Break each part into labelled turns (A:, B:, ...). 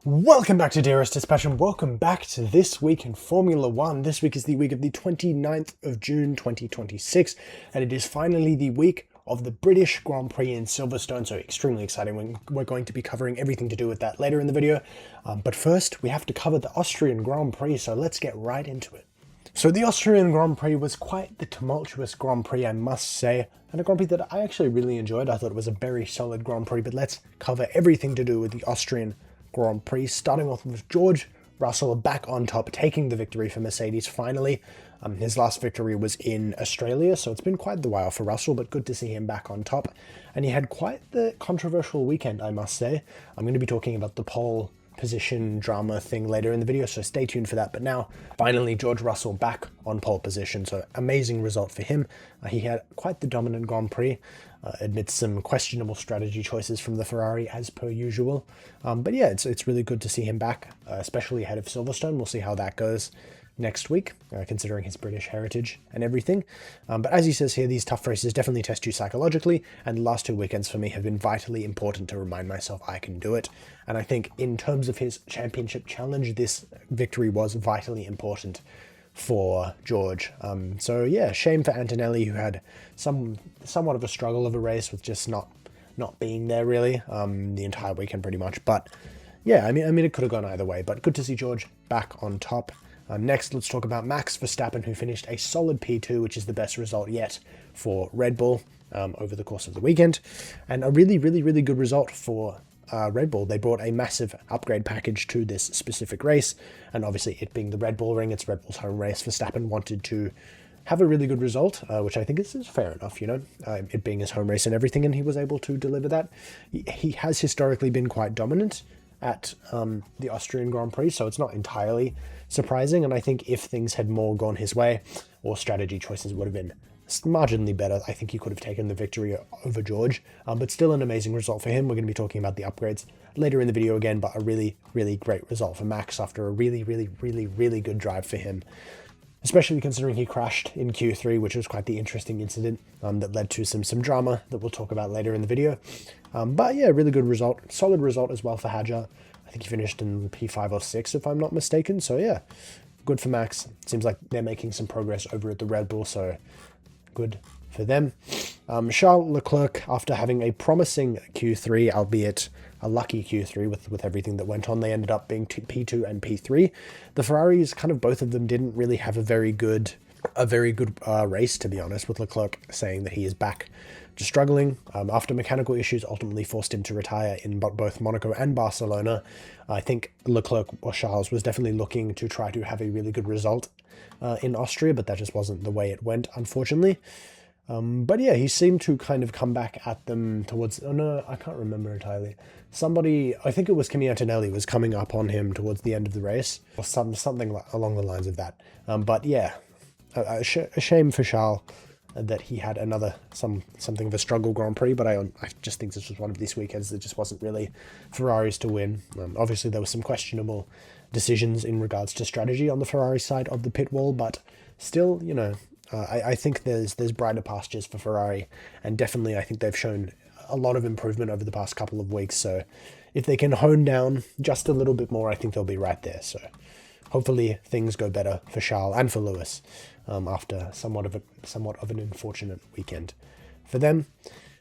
A: Welcome back to Dearest Dispatch and welcome back to This Week in Formula One. This week is the week of the 29th of June 2026 and it is finally the week of the British Grand Prix in Silverstone, so extremely exciting. We're going to be covering everything to do with that later in the video, but first we have to cover the Austrian Grand Prix, so let's get right into it. So the Austrian Grand Prix was quite the tumultuous Grand Prix, I must say, and a Grand Prix that I actually really enjoyed. I thought it was a very solid Grand Prix, but let's cover everything to do with the Austrian Grand Prix, starting off with George Russell back on top, taking the victory for Mercedes finally. His last victory was in Australia, so it's been quite the while for Russell, but good to see him back on top. And he had quite the controversial weekend, I must say. I'm going to be talking about the pole position drama thing later in the video, so stay tuned for that. But now, finally, George Russell back on pole position, so amazing result for him. He had quite the dominant Grand Prix, amidst some questionable strategy choices from the Ferrari as per usual. But yeah, it's really good to see him back, especially ahead of Silverstone. We'll see how that goes next week, considering his British heritage and everything. But as he says here, these tough races definitely test you psychologically, and the last two weekends for me have been vitally important to remind myself I can do it. And I think in terms of his championship challenge, this victory was vitally important for George. So yeah, shame for Antonelli, who had somewhat of a struggle of a race with just not being there really the entire weekend pretty much. But yeah, I mean it could have gone either way, but good to see George back on top. Next, let's talk about Max Verstappen, who finished a solid P2, which is the best result yet for Red Bull over the course of the weekend, and a really good result for Red Bull. They brought a massive upgrade package to this specific race, and obviously it being the Red Bull Ring, it's Red Bull's home race. Verstappen wanted to have a really good result, which I think is fair enough, you know, it being his home race and everything, and he was able to deliver that. He has historically been quite dominant at the Austrian Grand Prix, so it's not entirely surprising, and I think if things had more gone his way, or strategy choices would have been marginally better, I think he could have taken the victory over George, but still an amazing result for him. We're going to be talking about the upgrades later in the video again, but a really great result for Max after a really good drive for him, especially considering he crashed in Q3, which was quite the interesting incident that led to some drama that we'll talk about later in the video. But yeah, really good result, solid result as well for Hadjar. I think he finished in P5 or 6 if I'm not mistaken, so yeah, good for Max. Seems like they're making some progress over at the Red Bull, so good for them. Charles Leclerc, after having a promising Q3, albeit a lucky Q3 with everything that went on, they ended up being P2 and P3. The Ferraris, kind of both of them, didn't really have a very good race, to be honest, with Leclerc saying that he is back to struggling after mechanical issues ultimately forced him to retire in both Monaco and Barcelona. I think Leclerc or Charles was definitely looking to try to have a really good result in Austria, but that just wasn't the way it went, unfortunately. But yeah, he seemed to kind of come back at them towards, oh no, I can't remember entirely. Somebody, I think it was Kimi Antonelli, was coming up on him towards the end of the race, or something along the lines of that. But yeah, a shame for Charles that he had something of a struggle Grand Prix, but I just think this was one of these weekends that just wasn't really Ferraris to win. Obviously, there were some questionable decisions in regards to strategy on the Ferrari side of the pit wall, but still, you know, I think there's brighter pastures for Ferrari, and definitely I think they've shown a lot of improvement over the past couple of weeks, so if they can hone down just a little bit more, I think they'll be right there. So hopefully things go better for Charles and for Lewis after somewhat of an unfortunate weekend for them.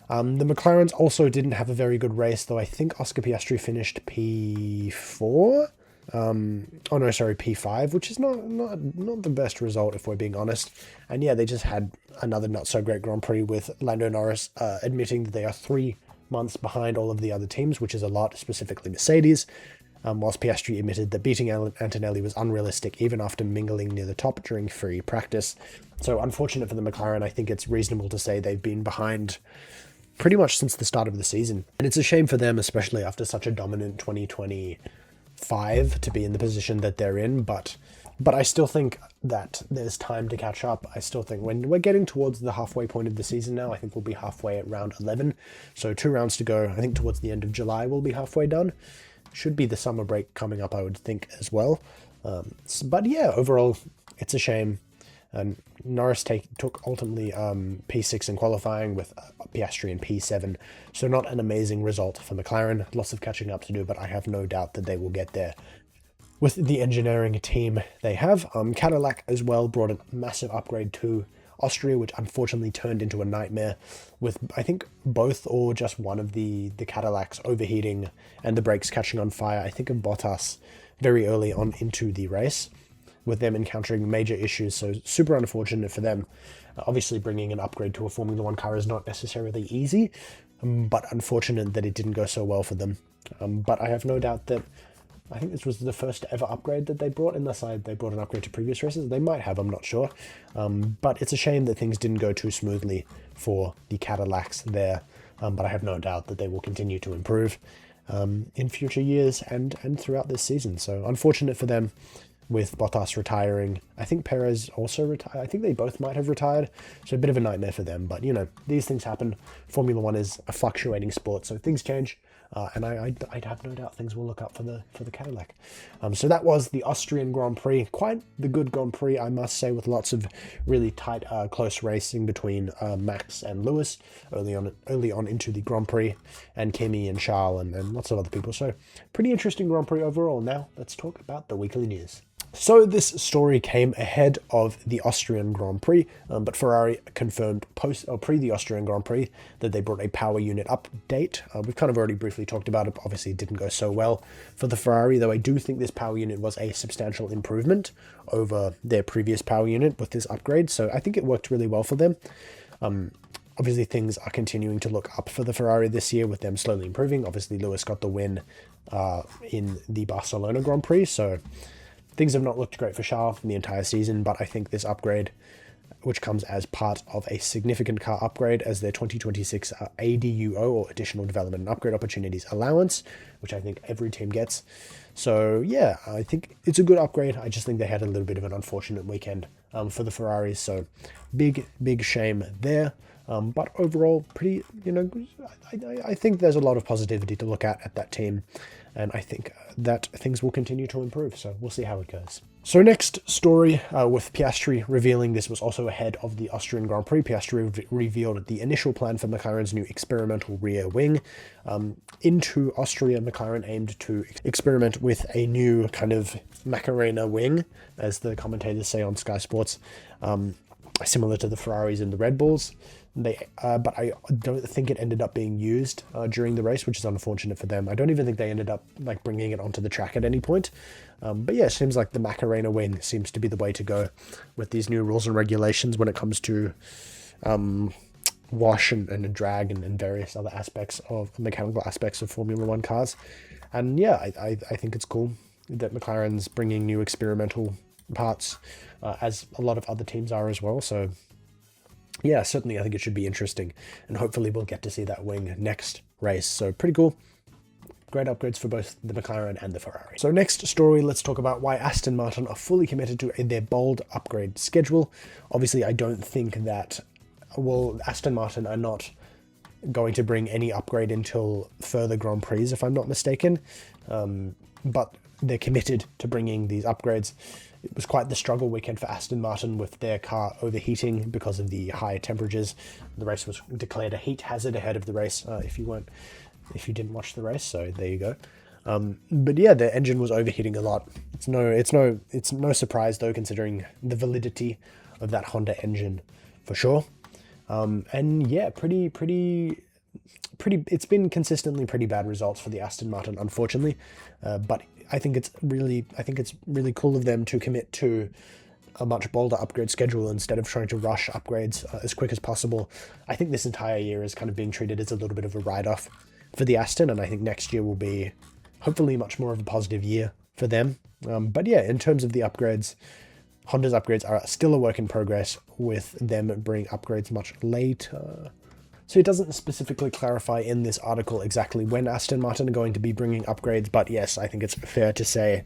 A: The McLarens also didn't have a very good race, though. I think Oscar Piastri finished P4. P5, which is not the best result if we're being honest. And yeah, they just had another not so great Grand Prix with Lando Norris admitting that they are 3 months behind all of the other teams, which is a lot, specifically Mercedes. Whilst Piastri admitted that beating Antonelli was unrealistic even after mingling near the top during free practice. So unfortunate for the McLaren. I think it's reasonable to say they've been behind pretty much since the start of the season. And it's a shame for them, especially after such a dominant 2025, to be in the position that they're in. But I still think that there's time to catch up. I still think when we're getting towards the halfway point of the season now, I think we'll be halfway at round 11. So 2 rounds to go. I think towards the end of July, we'll be halfway done. Should be the summer break coming up, I would think, as well. But yeah, overall, it's a shame And Norris took ultimately P6 in qualifying with Piastri in P7, so not an amazing result for McLaren. Lots of catching up to do, but I have no doubt that they will get there with the engineering team they have. Cadillac as well brought a massive upgrade to Austria, which unfortunately turned into a nightmare with, I think, both or just one of the Cadillacs overheating and the brakes catching on fire. I think of Bottas very early on into the race, with them encountering major issues, so super unfortunate for them. Obviously, bringing an upgrade to a Formula 1 car is not necessarily easy, but unfortunate that it didn't go so well for them. But I have no doubt that I think this was the first ever upgrade that they brought, unless they brought an upgrade to previous races. They might have, I'm not sure. But it's a shame that things didn't go too smoothly for the Cadillacs there. But I have no doubt that they will continue to improve in future years and throughout this season. So unfortunate for them with Bottas retiring. I think Perez also retired. I think they both might have retired. So a bit of a nightmare for them. But, you know, these things happen. Formula 1 is a fluctuating sport, so things change. And I'd have no doubt things will look up for the Cadillac. So that was the Austrian Grand Prix. Quite the good Grand Prix, I must say, with lots of really tight, close racing between Max and Lewis early on into the Grand Prix, and Kimi and Charles and lots of other people. So pretty interesting Grand Prix overall. Now let's talk about the weekly news. So this story came ahead of the Austrian Grand Prix, but Ferrari confirmed pre the Austrian Grand Prix that they brought a power unit update. We've kind of already briefly talked about it. Obviously, it didn't go so well for the Ferrari, though I do think this power unit was a substantial improvement over their previous power unit with this upgrade. So I think it worked really well for them. Obviously, things are continuing to look up for the Ferrari this year with them slowly improving. Obviously, Lewis got the win in the Barcelona Grand Prix, so things have not looked great for Charles in the entire season, but I think this upgrade, which comes as part of a significant car upgrade as their 2026 ADUO, or Additional Development and Upgrade Opportunities Allowance, which I think every team gets. So yeah, I think it's a good upgrade. I just think they had a little bit of an unfortunate weekend for the Ferraris, so big shame there. But overall, pretty, you know, I think there's a lot of positivity to look at that team, and I think that things will continue to improve, so we'll see how it goes. So next story, with Piastri revealing this was also ahead of the Austrian Grand Prix. Piastri revealed the initial plan for McLaren's new experimental rear wing. Into Austria, McLaren aimed to experiment with a new kind of Macarena wing, as the commentators say on Sky Sports, similar to the Ferraris and the Red Bulls. But I don't think it ended up being used during the race, which is unfortunate for them. I don't even think they ended up like bringing it onto the track at any point. But yeah, it seems like the Macarena wing seems to be the way to go with these new rules and regulations when it comes to wash and drag and various other aspects of mechanical aspects of Formula 1 cars. And yeah, I think it's cool that McLaren's bringing new experimental parts, as a lot of other teams are as well. So yeah, certainly I think it should be interesting, and hopefully we'll get to see that wing next race. So pretty cool. Great upgrades for both the McLaren and the Ferrari. So next story, let's talk about why Aston Martin are fully committed to their bold upgrade schedule. Obviously, I don't think that, well, Aston Martin are not going to bring any upgrade until further Grand Prix, if I'm not mistaken. But they're committed to bringing these upgrades. It was quite the struggle weekend for Aston Martin with their car overheating because of the high temperatures. The race was declared a heat hazard ahead of the race, if you didn't watch the race, so there you go. But yeah, the engine was overheating a lot. It's no surprise though, considering the validity of that Honda engine for sure. And yeah, pretty it's been consistently pretty bad results for the Aston Martin, unfortunately. But I think it's really cool of them to commit to a much bolder upgrade schedule instead of trying to rush upgrades as quick as possible. I think this entire year is kind of being treated as a little bit of a write-off for the Aston, and I think next year will be hopefully much more of a positive year for them. But yeah, in terms of the upgrades, Honda's upgrades are still a work in progress, with them bringing upgrades much later. So it doesn't specifically clarify in this article exactly when Aston Martin are going to be bringing upgrades, but yes, I think it's fair to say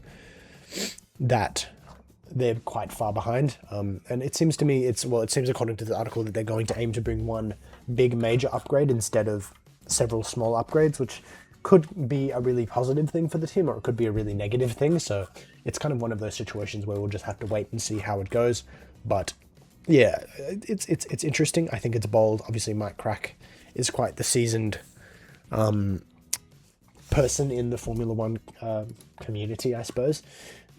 A: that they're quite far behind. And it seems to me, it seems according to the article that they're going to aim to bring one big major upgrade instead of several small upgrades, which could be a really positive thing for the team, or it could be a really negative thing. So it's kind of one of those situations where we'll just have to wait and see how it goes. But yeah, it's interesting. I think it's bold. Obviously, Mike Crack is quite the seasoned person in the Formula One community, I suppose.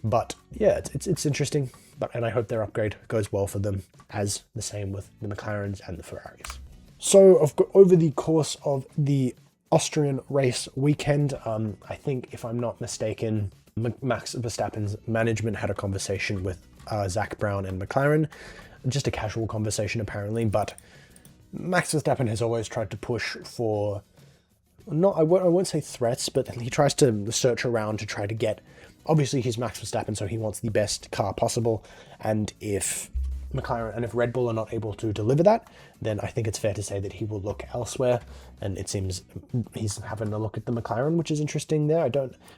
A: But yeah, it's interesting. And I hope their upgrade goes well for them, as the same with the McLarens and the Ferraris. So over the course of the Austrian race weekend, I think, if I'm not mistaken, Max Verstappen's management had a conversation with Zach Brown and McLaren, just a casual conversation apparently, but Max Verstappen has always tried to push for, I won't say threats, but he tries to search around to try to get, obviously he's Max Verstappen, so he wants the best car possible, and if Red Bull are not able to deliver that, then I think it's fair to say that he will look elsewhere, and it seems he's having a look at the McLaren, which is interesting there.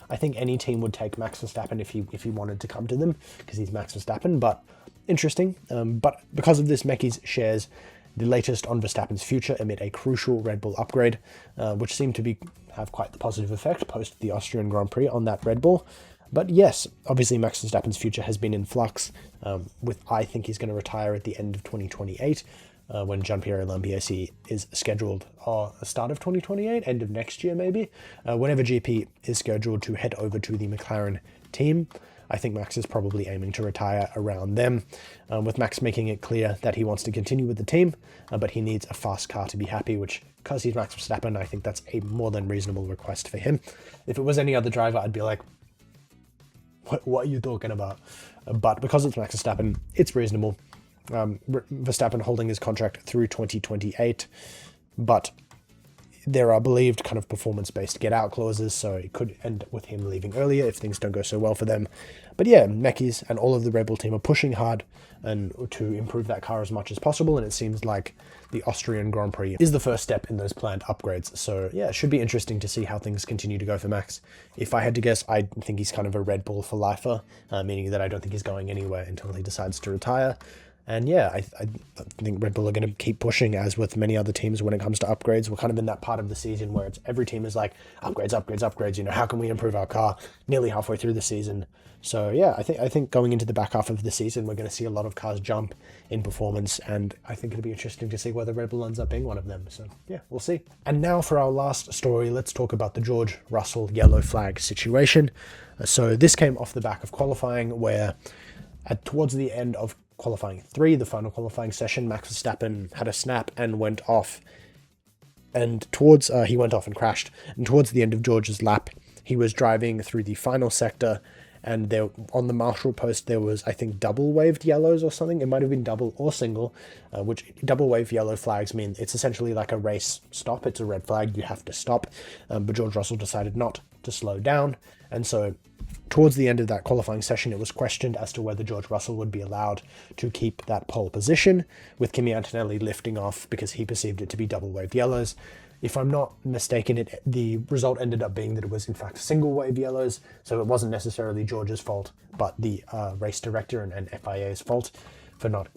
A: I think any team would take Max Verstappen if he wanted to come to them, because he's Max Verstappen, but interesting. But because of this, Mecky's shares the latest on Verstappen's future amid a crucial Red Bull upgrade, which seemed to have quite the positive effect post the Austrian Grand Prix on that Red Bull. But yes, obviously Max Verstappen's future has been in flux, I think he's going to retire at the end of 2028, when Gianpiero Lambiase is scheduled, the start of 2028, end of next year maybe, whenever GP is scheduled to head over to the McLaren team. I think Max is probably aiming to retire around them, with Max making it clear that he wants to continue with the team, but he needs a fast car to be happy, which, because he's Max Verstappen, I think that's a more than reasonable request for him. If it was any other driver, I'd be like, what are you talking about? But because it's Max Verstappen, it's reasonable. Verstappen holding his contract through 2028, but there are believed kind of performance-based get-out clauses, so it could end with him leaving earlier if things don't go so well for them. But yeah, Meckies and all of the Red Bull team are pushing hard and to improve that car as much as possible, and it seems like the Austrian Grand Prix is the first step in those planned upgrades. So yeah, it should be interesting to see how things continue to go for Max. If I had to guess, I think he's kind of a Red Bull for lifer, meaning that I don't think he's going anywhere until he decides to retire. And yeah, I think Red Bull are going to keep pushing, as with many other teams when it comes to upgrades. We're kind of in that part of the season where every team is like, upgrades, upgrades, upgrades, you know, how can we improve our car nearly halfway through the season? So yeah, I think going into the back half of the season, we're going to see a lot of cars jump in performance, and I think it'll be interesting to see whether Red Bull ends up being one of them. So yeah, we'll see. And now for our last story, let's talk about the George Russell yellow flag situation. So this came off the back of qualifying, where towards the end of qualifying 3, the final qualifying session, Max Verstappen had a snap and went off. And he went off and crashed. And towards the end of George's lap, he was driving through the final sector, and there on the marshal post there was, I think, double waved yellows or something. It might have been double or single, which double wave yellow flags mean it's essentially like a race stop. It's a red flag, you have to stop. But George Russell decided not to slow down, and so towards the end of that qualifying session, it was questioned as to whether George Russell would be allowed to keep that pole position, with Kimi Antonelli lifting off because he perceived it to be double waved yellows. If I'm not mistaken, the result ended up being that it was in fact single wave yellows, so it wasn't necessarily George's fault, but the race director and FIA's fault for not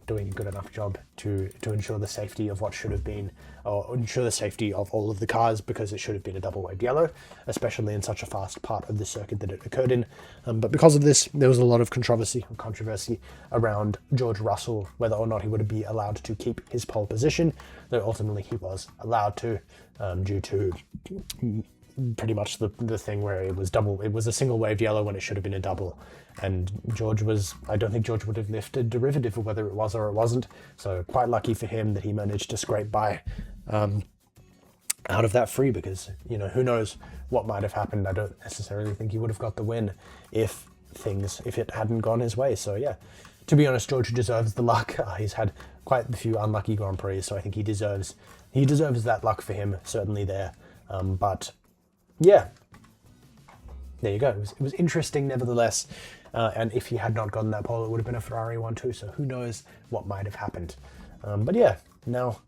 A: doing a good enough job to ensure the safety of what should have been, or ensure the safety of all of the cars, because it should have been a double wave yellow, especially in such a fast part of the circuit that it occurred in. But because of this, there was a lot of controversy around George Russell, whether or not he would be allowed to keep his pole position, though ultimately he was allowed to, due to pretty much the thing where it was a single wave yellow when it should have been a double, and I don't think George would have lifted derivative of whether it was or it wasn't, so quite lucky for him that he managed to scrape by out of that free, because, you know, who knows what might have happened. I don't necessarily think he would have got the win if it hadn't gone his way. So yeah, to be honest, George deserves the luck. He's had quite a few unlucky Grand Prix, so I think he deserves that luck for him, certainly there. But yeah, there you go. It was interesting nevertheless. And if he had not gotten that pole, it would have been a Ferrari 1-2. So who knows what might have happened. But yeah, now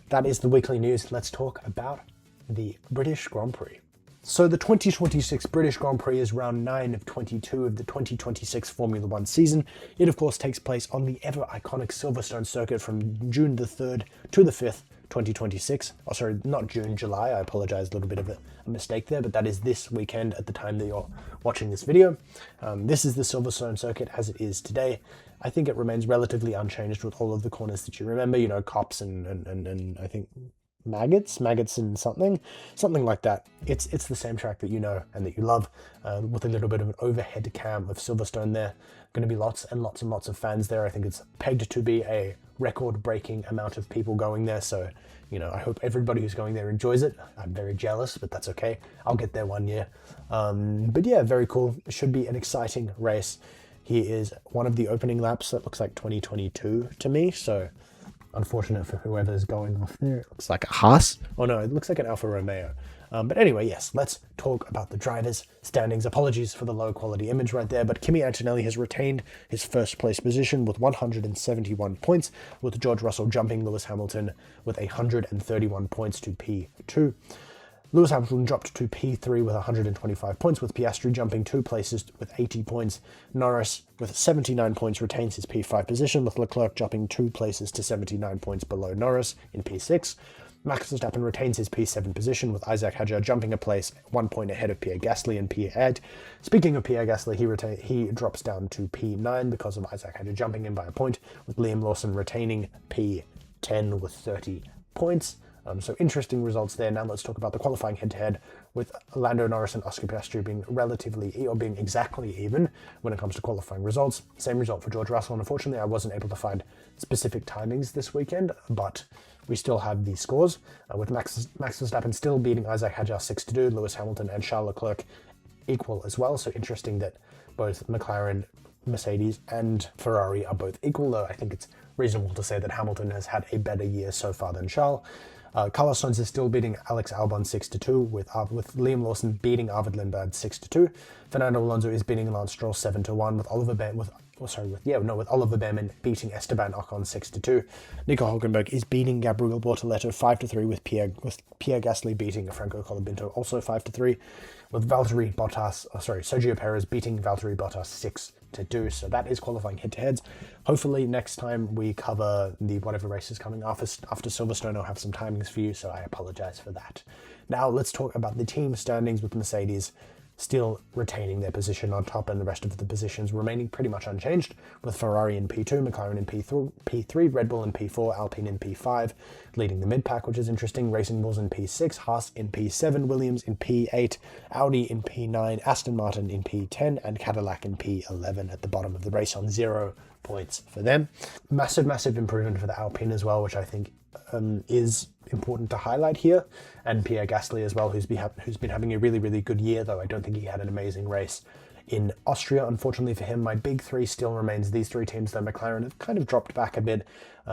A: that is the weekly news. Let's talk about the British Grand Prix. So the 2026 British Grand Prix is round 9 of 22 of the 2026 Formula 1 season. It of course takes place on the ever iconic Silverstone circuit from June the 3rd to the 5th, 2026. Oh, sorry, not June, July. I apologize, a little bit of a mistake there, but that is this weekend at the time that you're watching this video. This is the Silverstone circuit as it is today. I think it remains relatively unchanged with all of the corners that you remember, you know, cops and I think maggots and something like that. It's the same track that you know and that you love, with a little bit of an overhead cam of Silverstone there. Going to be lots and lots and lots of fans there. I think it's pegged to be a record-breaking amount of people going there, so you know, I hope everybody who's going there enjoys it. I'm very jealous, but that's okay. I'll get there one year. But yeah, very cool. It should be an exciting race. Here is one of the opening laps that looks like 2022 to me, so unfortunate for whoever's going off there. It looks like a Haas. Oh no, it looks like an Alfa Romeo. But anyway, yes, let's talk about the drivers' standings. Apologies for the low quality image right there, but Kimi Antonelli has retained his first place position with 171 points, with George Russell jumping Lewis Hamilton with 131 points to P2. Lewis Hamilton dropped to P3 with 125 points, with Piastri jumping 2 places with 80 points. Norris, with 79 points, retains his P5 position, with Leclerc jumping 2 places to 79 points below Norris in P6. Max Verstappen retains his P7 position, with Isaac Hadjar jumping a place 1 point ahead of Pierre Gasly in P8. Speaking of Pierre Gasly, he drops down to P9 because of Isaac Hadjar jumping in by a point, with Liam Lawson retaining P10 with 30 points. So interesting results there. Now let's talk about the qualifying head-to-head, with Lando Norris and Oscar Piastri being being exactly even when it comes to qualifying results. Same result for George Russell. Unfortunately, I wasn't able to find specific timings this weekend, but we still have these scores, with Max Verstappen still beating Isaac Hadjar 6-2, Lewis Hamilton and Charles Leclerc equal as well. So interesting that both McLaren, Mercedes and Ferrari are both equal, though I think it's reasonable to say that Hamilton has had a better year so far than Charles. Carlos Sainz is still beating Alex Albon 6-2, with Liam Lawson beating Arvid Lindbergh 6-2. Fernando Alonso is beating Lance Stroll 7-1, with Oliver Behrman beating Esteban Ocon 6-2. Nico Hülkenberg is beating Gabriel Bortoleto 5-3, with Pierre Gasly beating Franco Colapinto also 5-3, with Sergio Perez beating Valtteri Bottas 6-2. So that is qualifying head-to-heads. Hopefully next time we cover the whatever race is coming after Silverstone, I'll have some timings for you, so I apologize for that. Now let's talk about the team standings, with Mercedes still retaining their position on top and the rest of the positions remaining pretty much unchanged, with Ferrari in P2, McLaren in P3, Red Bull in P4, Alpine in P5, leading the mid-pack, which is interesting. Racing Bulls in P6, Haas in P7, Williams in P8, Audi in P9, Aston Martin in P10, and Cadillac in P11 at the bottom of the race on 0 points for them. Massive improvement for the Alpine as well, which I think is important to highlight here, and Pierre Gasly as well, who's been having a really good year, though I don't think he had an amazing race in Austria. Unfortunately for him, my big three still remains these three teams, though McLaren have kind of dropped back a bit.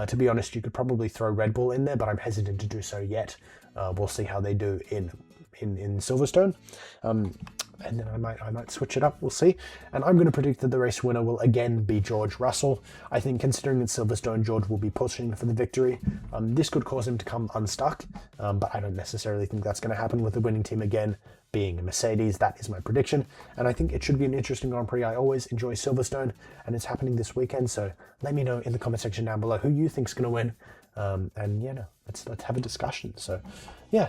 A: To be honest, you could probably throw Red Bull in there, but I'm hesitant to do so yet. We'll see how they do in Silverstone. And then I might switch it up, we'll see. And I'm going to predict that the race winner will again be George Russell. I think, considering that Silverstone, George will be pushing for the victory. This could cause him to come unstuck, but I don't necessarily think that's going to happen, with the winning team again being Mercedes. That is my prediction, and I think it should be an interesting Grand Prix. I always enjoy Silverstone, and it's happening this weekend, so let me know in the comment section down below who you think's going to win. And yeah, no, let's have a discussion. So yeah,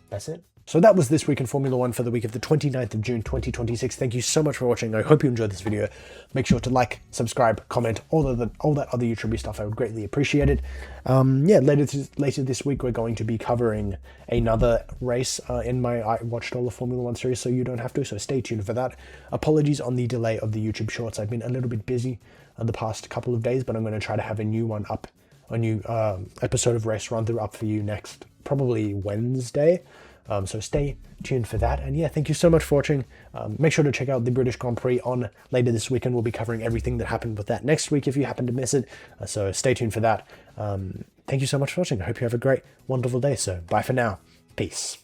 A: that's it. So that was This Week in Formula One for the week of the 29th of June 2026. Thank you so much for watching. I hope you enjoyed this video. Make sure to like, subscribe, comment, all that other YouTube stuff. I would greatly appreciate it. Yeah, later this week we're going to be covering another race in my I Watched All of Formula One series, so you don't have to, so stay tuned for that. Apologies on the delay of the YouTube shorts. I've been a little bit busy the past couple of days, but I'm going to try to have a new one up, a new episode of Race Run Through up for you next, probably Wednesday. So stay tuned for that. And yeah, thank you so much for watching. Make sure to check out the British Grand Prix on later this week, and we'll be covering everything that happened with that next week if you happen to miss it. So stay tuned for that. Thank you so much for watching. I hope you have a great, wonderful day. So bye for now. Peace.